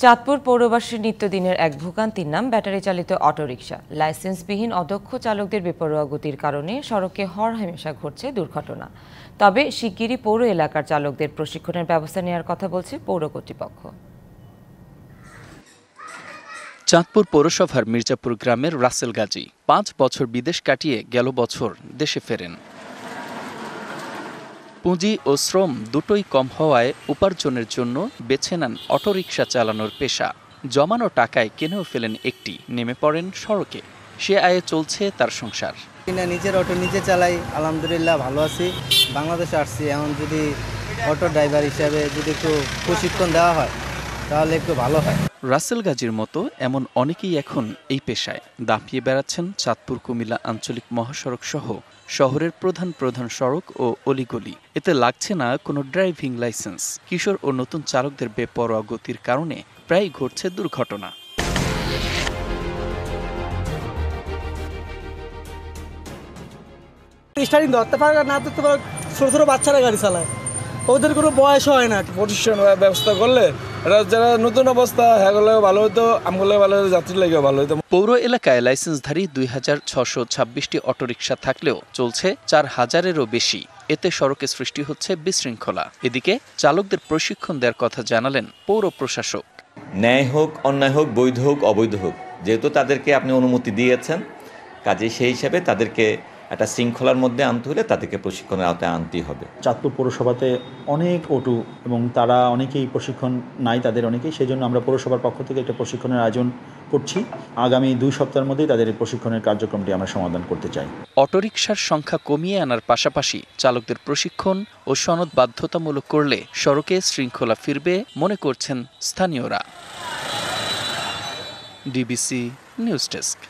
চাঁদপুর পৌরবাসীর নিত্যদিনের এক ভোগান্তির নাম ব্যাটারি চালিত অটোরিকশা। লাইসেন্সবিহীন অদক্ষ চালকদের বেপরোয়া গতির কারণে সড়কে হরহামেশা ঘটছে দুর্ঘটনা। তবে শিগগিরই পৌর এলাকার চালকদের প্রশিক্ষণের ব্যবস্থা নেওয়ার কথা বলছে পৌর কর্তৃপক্ষ। চাঁদপুর পৌরসভার মির্জাপুর গ্রামের রাসেল গাজী ৫ বছর বিদেশ কাটিয়ে গেল বছর দেশে ফেরেন। পুঁজি ও শ্রম দুটোই কম হওয়ায় উপার্জনের জন্য বেছে নেন অটোরিকশা চালানোর পেশা। জমানো টাকায় কিনেও ফেলেন একটি, নেমে পড়েন সড়কে। সে আয়ে চলছে তার সংসার। নিজের অটো নিজে চালাই, আলহামদুলিল্লাহ ভালো আছি। বাংলাদেশে আসছি, এখন যদি অটো ড্রাইভার হিসাবে যদি একটু প্রশিক্ষণ দেওয়া হয় তাহলে একটু ভালো হয়। রাসেল গাজীর মতো এমন অনেকেই এখন এই পেশায় দাপিয়ে বেড়াচ্ছেন চাঁদপুর কুমিল্লা আঞ্চলিক মহাসড়ক সহ শহরের প্রধান প্রধান সড়ক ও অলিগলি। এতে লাগছে না কোনো ড্রাইভিং লাইসেন্স। কিশোর ও নতুন চালকদের বেপরোয়া গতির কারণে প্রায় ঘটছে দুর্ঘটনা। স্টারিং ধরতে পারে না, ধরতে পারে, ছোট ছোট বাচ্চারা গাড়ি চালায়, ওদের কোনো বয়স হয় না। প্রশিক্ষণ ব্যবস্থা করলে যারা নতুন অবস্থা হ্যাগুলো ভালো হতো, আমগুলো ভালো হতো, যাত্রী লাগে ভালো হতো। পৌর এলাকায় লাইসেন্সধারী ২৬২৬টি অটোরিকশা থাকলেও চলছে ৪,০০০-এরও বেশি। এতে সড়কে সৃষ্টি হচ্ছে বিশৃঙ্খলা। এদিকে চালকদের প্রশিক্ষণ দেওয়ার কথা জানালেন পৌর প্রশাসক। ন্যায় হোক, অন্যায় হোক, বৈধ হোক, অবৈধ হোক, যেহেতু তাদেরকে আপনি অনুমতি দিয়েছেন, কাজে সেই হিসাবে তাদেরকে একটা শৃঙ্খলার মধ্যে আনতে হলে তাদেরকে প্রশিক্ষণের আওতায় আনতেই হবে। চাঁদপুর পৌরসভাতে অনেক অটো এবং তারা অনেকেই প্রশিক্ষণ নাই, তাদের অনেকেই, সেই জন্য আমরা পৌরসভার পক্ষ থেকে একটা প্রশিক্ষণের আয়োজন করছি। আগামী ২ সপ্তাহের মধ্যেই তাদের এই প্রশিক্ষণের কার্যক্রমটি আমরা সমাধান করতে চাই। অটোরিকশার সংখ্যা কমিয়ে আনার পাশাপাশি চালকদের প্রশিক্ষণ ও সনদ বাধ্যতামূলক করলে সড়কে শৃঙ্খলা ফিরবে মনে করছেন স্থানীয়রা। DBC news desk.